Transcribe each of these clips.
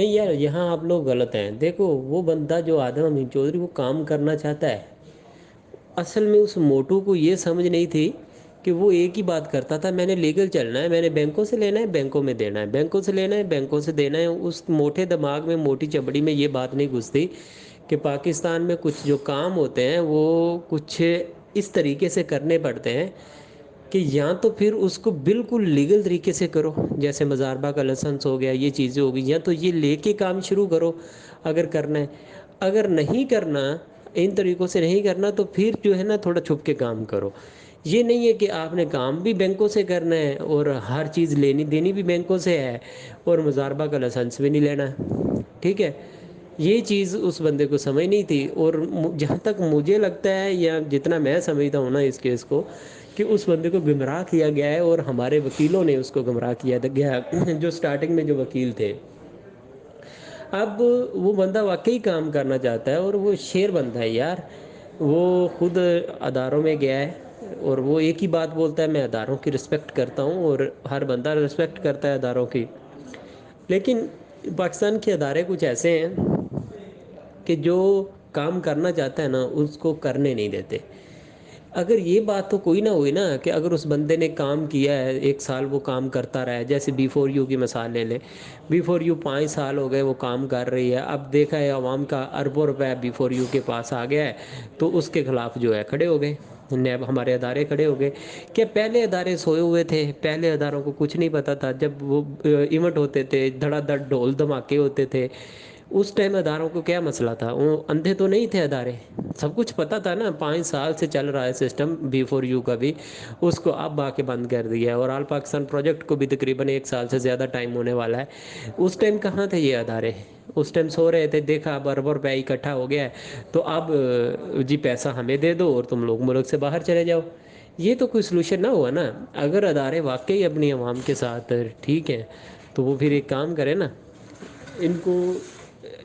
نہیں یار، یہاں آپ لوگ غلط ہیں. دیکھو وہ بندہ جو آدم امین چودھری وہ کام کرنا چاہتا ہے، اصل میں اس موٹو کو یہ سمجھ نہیں تھی کہ وہ ایک ہی بات کرتا تھا، میں نے لیگل چلنا ہے، میں نے بینکوں سے لینا ہے، بینکوں میں دینا ہے، بینکوں سے لینا ہے، بینکوں سے دینا ہے. اس موٹے دماغ میں، موٹی چمڑی میں یہ بات نہیں گھستی کہ پاکستان میں کچھ جو کام ہوتے ہیں وہ کچھ اس طریقے سے کرنے پڑتے ہیں کہ یا تو پھر اس کو بالکل لیگل طریقے سے کرو، جیسے مزاربہ کا لائسنس ہو گیا، یہ چیزیں ہو گئی، یا تو یہ لے کے کام شروع کرو اگر کرنا ہے. اگر نہیں کرنا، ان طریقوں سے نہیں کرنا، تو پھر جو ہے نا تھوڑا چھپ کے کام کرو. یہ نہیں ہے کہ آپ نے کام بھی بینکوں سے کرنا ہے اور ہر چیز لینی دینی بھی بینکوں سے ہے اور مزاربہ کا لائسنس بھی نہیں لینا ہے. ٹھیک ہے، یہ چیز اس بندے کو سمجھ نہیں تھی. اور جہاں تک مجھے لگتا ہے یا جتنا میں سمجھتا ہوں نا اس کیس کو، کہ اس بندے کو گمراہ کیا گیا ہے اور ہمارے وکیلوں نے اس کو گمراہ کیا گیا، جو سٹارٹنگ میں جو وکیل تھے. اب وہ بندہ واقعی کام کرنا چاہتا ہے اور وہ شیر بندہ ہے یار. وہ خود اداروں میں گیا ہے اور وہ ایک ہی بات بولتا ہے، میں اداروں کی رسپیکٹ کرتا ہوں اور ہر بندہ رسپیکٹ کرتا ہے اداروں کی. لیکن پاکستان کے ادارے کچھ ایسے ہیں کہ جو کام کرنا چاہتا ہے نا اس کو کرنے نہیں دیتے. اگر یہ بات تو کوئی نہ ہوئی نا کہ اگر اس بندے نے کام کیا ہے، 1 سال وہ کام کرتا رہا ہے، جیسے بی فور یو کی مثال لے لیں. بی فور یو 5 سال ہو گئے وہ کام کر رہی ہے، اب دیکھا ہے عوام کا اربوں روپے بی فور یو کے پاس آ گیا ہے تو اس کے خلاف جو ہے کھڑے ہو گئے، نیب ہمارے ادارے کھڑے ہو گئے. کہ پہلے ادارے سوئے ہوئے تھے، پہلے اداروں کو کچھ نہیں پتہ تھا. جب وہ ایونٹ ہوتے تھے، دھڑا دھڑ ڈھول دھماکے ہوتے تھے، اس ٹائم اداروں کو کیا مسئلہ تھا؟ وہ اندھے تو نہیں تھے ادارے، سب کچھ پتہ تھا نا. 5 سال سے چل رہا ہے سسٹم بی فور یو کا بھی، اس کو اب آ کے بند کر دیا ہے. اور آل پاکستان پروجیکٹ کو بھی تقریباً 1 سال سے زیادہ ٹائم ہونے والا ہے. اس ٹائم کہاں تھے یہ ادارے؟ اس ٹائم سو رہے تھے. دیکھا اب اربوں روپے اکٹھا ہو گیا ہے تو اب جی پیسہ ہمیں دے دو اور تم لوگ ملک سے باہر چلے جاؤ. یہ تو کوئی سلوشن نہ ہوا نا. اگر ادارے واقعی اپنی عوام کے ساتھ ٹھیک ہیں تو وہ پھر ایک کام کرے نا،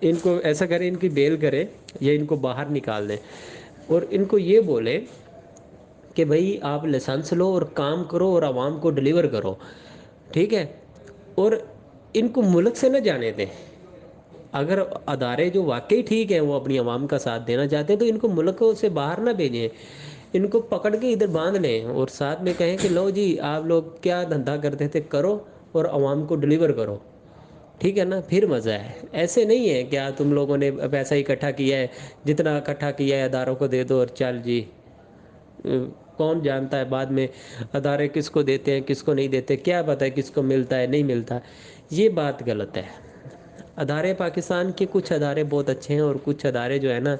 ان کو ایسا کرے، ان کی بیل کرے یا ان کو باہر نکال دیں اور ان کو یہ بولے کہ بھائی آپ لائسنس لو اور کام کرو اور عوام کو ڈلیور کرو. ٹھیک ہے، اور ان کو ملک سے نہ جانے دیں. اگر ادارے جو واقعی ٹھیک ہیں وہ اپنی عوام کا ساتھ دینا چاہتے ہیں تو ان کو ملکوں سے باہر نہ بھیجیں، ان کو پکڑ کے ادھر باندھ لیں اور ساتھ میں کہیں کہ لو جی آپ لوگ کیا دھندا کرتے تھے کرو اور عوام کو ڈلیور کرو. ٹھیک ہے نا، پھر مزہ ہے. ایسے نہیں ہے کیا تم لوگوں نے پیسہ اکٹھا کیا ہے، جتنا اکٹھا کیا ہے اداروں کو دے دو اور چل جی. کون جانتا ہے بعد میں ادارے کس کو دیتے ہیں کس کو نہیں دیتے، کیا پتہ ہے کس کو ملتا ہے نہیں ملتا. یہ بات غلط ہے. ادارے پاکستان کے کچھ ادارے بہت اچھے ہیں اور کچھ ادارے جو ہے نا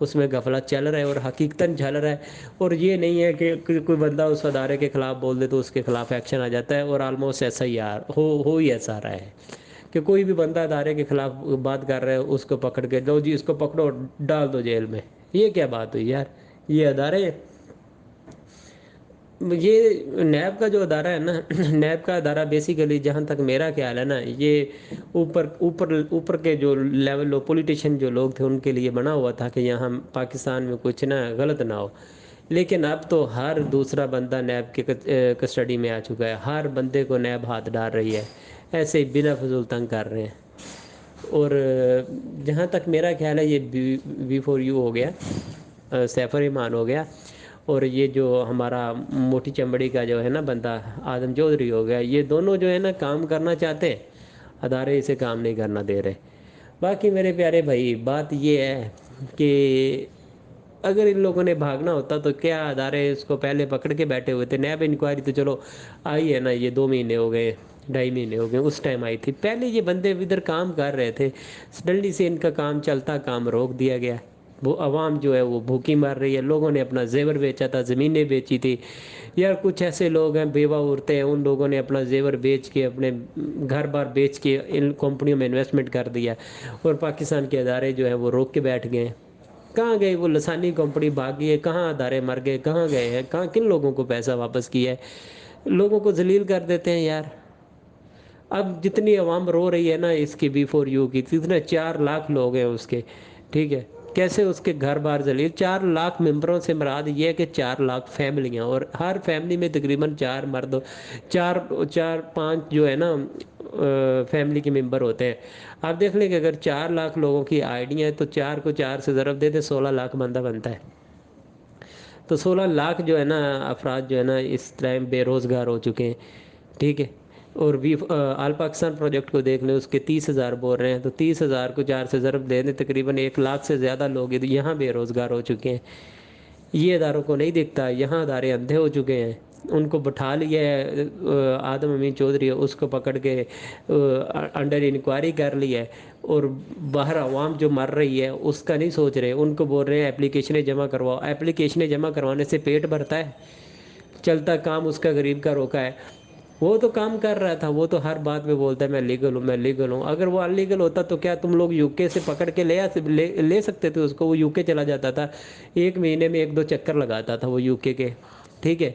اس میں غفلت چل رہا ہے اور حقیقتاً چل رہا ہے. اور یہ نہیں ہے کہ کوئی بندہ اس ادارے کے خلاف بول دے تو اس کے خلاف ایکشن آ جاتا ہے. اور آلموسٹ ایسا ہی ہو ہی ایسا رہا ہے کہ کوئی بھی بندہ ادارے کے خلاف بات کر رہا ہے اس کو پکڑ کے لو جی اس کو پکڑو ڈال دو جیل میں. یہ کیا بات ہوئی یار؟ یہ ادارے، یہ نیب کا جو ادارہ ہے نا، نیب کا ادارہ بیسیکلی جہاں تک میرا خیال ہے نا، یہ اوپر کے جو لیول پولیٹیشین جو لوگ تھے ان کے لیے بنا ہوا تھا کہ یہاں پاکستان میں کچھ نہ غلط نہ ہو. لیکن اب تو ہر دوسرا بندہ نیب کے کسٹڈی میں آ چکا ہے، ہر بندے کو نیب ہاتھ ڈال رہی ہے، ایسے ہی بنا فضول تنگ کر رہے ہیں. اور جہاں تک میرا خیال ہے یہ وی فور یو ہو گیا، سیف الرحمان ہو گیا، اور یہ جو ہمارا موٹی چمڑی کا جو ہے نا بندہ آدم چودھری ہو گیا، یہ دونوں جو ہے نا کام کرنا چاہتے ہیں، ادارے اسے کام نہیں کرنا دے رہے. باقی میرے پیارے بھائی بات یہ ہے کہ اگر ان لوگوں نے بھاگنا ہوتا تو کیا ادارے اس کو پہلے پکڑ کے بیٹھے ہوئے تھے؟ نیب انکوائری تو چلو آئی ہے نا، یہ 2 مہینے ہو گئے، 2.5 مہینے ہو گئے، اس ٹائم آئی تھی. پہلے یہ بندے ادھر کام کر رہے تھے، سڈنلی سے ان کا کام چلتا کام روک دیا گیا. وہ عوام جو ہے وہ بھوکی مار رہی ہے. لوگوں نے اپنا زیور بیچا تھا، زمینیں بیچی تھی. یا کچھ ایسے لوگ ہیں بیوہ عورتیں ہیں، ان لوگوں نے اپنا زیور بیچ کے، اپنے گھر بار بیچ کے ان کمپنیوں میں انویسٹمنٹ کر دیا اور پاکستان کے ادارے جو ہیں وہ روک کے بیٹھ گئے ہیں. کہاں گئے وہ لسانی کمپنی؟ بھاگی ہے. کہاں ادارے مر گئے؟ کہاں گئے ہیں؟ کہاں کن لوگوں کو پیسہ واپس کیا ہے؟ لوگوں کو ذلیل کر دیتے ہیں یار. اب جتنی عوام رو رہی ہے نا اس کی بی فور یو کی، اتنے 4 لاکھ لوگ ہیں اس کے. ٹھیک ہے، کیسے اس کے گھر بار ذلیل. 4 لاکھ ممبروں سے مراد یہ ہے کہ 4 لاکھ فیملیاں، اور ہر فیملی میں تقریباً 4 مرد، چار چار پانچ جو ہے نا فیملی کے ممبر ہوتے ہیں. آپ دیکھ لیں کہ اگر 4 لاکھ لوگوں کی آئیڈیا ہے تو 4 کو 4 سے ضرب دے دیں 16 لاکھ بندہ بنتا ہے. تو 16 لاکھ جو ہے نا افراد جو ہے نا اس ٹائم بے روزگار ہو چکے ہیں. ٹھیک ہے. اور بھی آل پاکستان پروجیکٹ کو دیکھ لیں، اس کے 30,000 بول رہے ہیں، تو 30,000 کو 4 سے ضرب دے دیں تقریباً 1 لاکھ سے زیادہ لوگ یہاں بے روزگار ہو چکے ہیں. یہ اداروں کو نہیں دکھتا، یہاں ادارے اندھے ہو چکے ہیں. ان کو بٹھا لیا ہے آدم امین چودھری، اس کو پکڑ کے انڈر انکوائری کر لی ہے، اور باہر عوام جو مر رہی ہے اس کا نہیں سوچ رہے. ان کو بول رہے ہیں اپلیکیشنیں جمع کرواؤ. اپلیکیشنیں جمع کروانے سے پیٹ بھرتا ہے؟ چلتا کام اس کا غریب کا روکا ہے. وہ تو کام کر رہا تھا، وہ تو ہر بات میں بولتا ہے میں لیگل ہوں میں لیگل ہوں. اگر وہ ان لیگل ہوتا تو کیا تم لوگ یو کے سے پکڑ کے لے سکتے تھے اس کو؟ وہ یو کے چلا جاتا تھا، 1 مہینے میں 1-2 چکر لگاتا تھا وہ یو کے. ٹھیک ہے.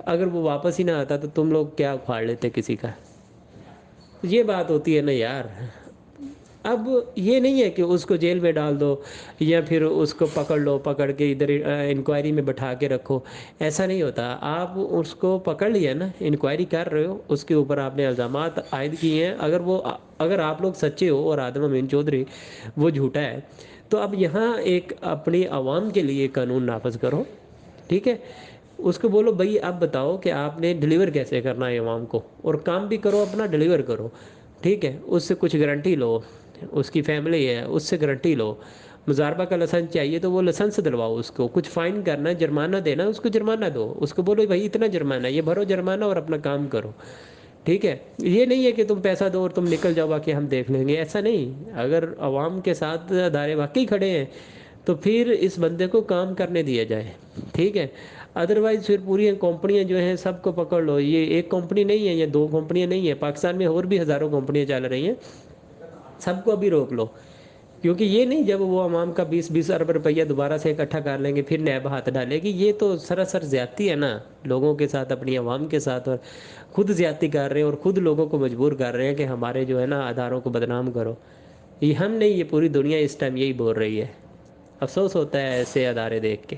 اگر وہ واپس ہی نہ آتا تو تم لوگ کیا اکھاڑ لیتے کسی کا؟ یہ بات ہوتی ہے نا یار. اب یہ نہیں ہے کہ اس کو جیل میں ڈال دو یا پھر اس کو پکڑ لو، پکڑ کے ادھر انکوائری میں بٹھا کے رکھو. ایسا نہیں ہوتا. آپ اس کو پکڑ لیا نا، انکوائری کر رہے ہو، اس کے اوپر آپ نے الزامات عائد کیے ہیں. اگر آپ لوگ سچے ہو اور آدم امین چودھری وہ جھوٹا ہے، تو اب یہاں ایک اپنی عوام کے لیے قانون نافذ کرو. ٹھیک ہے. اس کو بولو بھائی اب بتاؤ کہ آپ نے ڈلیور کیسے کرنا ہے عوام کو، اور کام بھی کرو اپنا ڈلیور کرو. ٹھیک ہے. اس سے کچھ گارنٹی لو، اس کی فیملی ہے اس سے گارنٹی لو. مزاربہ کا لائسنس چاہیے تو وہ لائسنس دلواؤ اس کو. کچھ فائن کرنا ہے، جرمانہ دینا ہے، اس کو جرمانہ دو. اس کو بولو بھائی اتنا جرمانہ ہے، یہ بھرو جرمانہ اور اپنا کام کرو. ٹھیک ہے. یہ نہیں ہے کہ تم پیسہ دو اور تم نکل جاؤ باقی ہم دیکھ لیں گے. ایسا نہیں. اگر عوام کے ساتھ ادارے واقعی کھڑے ہیں تو پھر اس بندے کو کام کرنے دیا جائے. ٹھیک ہے. ادروائز پھر پوری کمپنیاں جو ہیں سب کو پکڑ لو. یہ ایک کمپنی نہیں ہے، یہ 2 کمپنیاں نہیں ہیں، پاکستان میں اور بھی ہزاروں کمپنیاں چل رہی ہیں. سب کو ابھی روک لو. کیونکہ یہ نہیں جب وہ عوام کا 20-20 ارب روپیہ دوبارہ سے اکٹھا کر لیں گے پھر نیب ہاتھ ڈالے گی. یہ تو سراسر زیادتی ہے نا لوگوں کے ساتھ، اپنی عوام کے ساتھ. اور خود زیادتی کر رہے ہیں اور خود لوگوں کو مجبور کر رہے ہیں کہ ہمارے جو ہے نا اداروں کو بدنام کرو. یہ ہم نہیں، یہ پوری دنیا اس ٹائم یہی بول رہی ہے. افسوس ہوتا ہے ایسے ادارے دیکھ کے.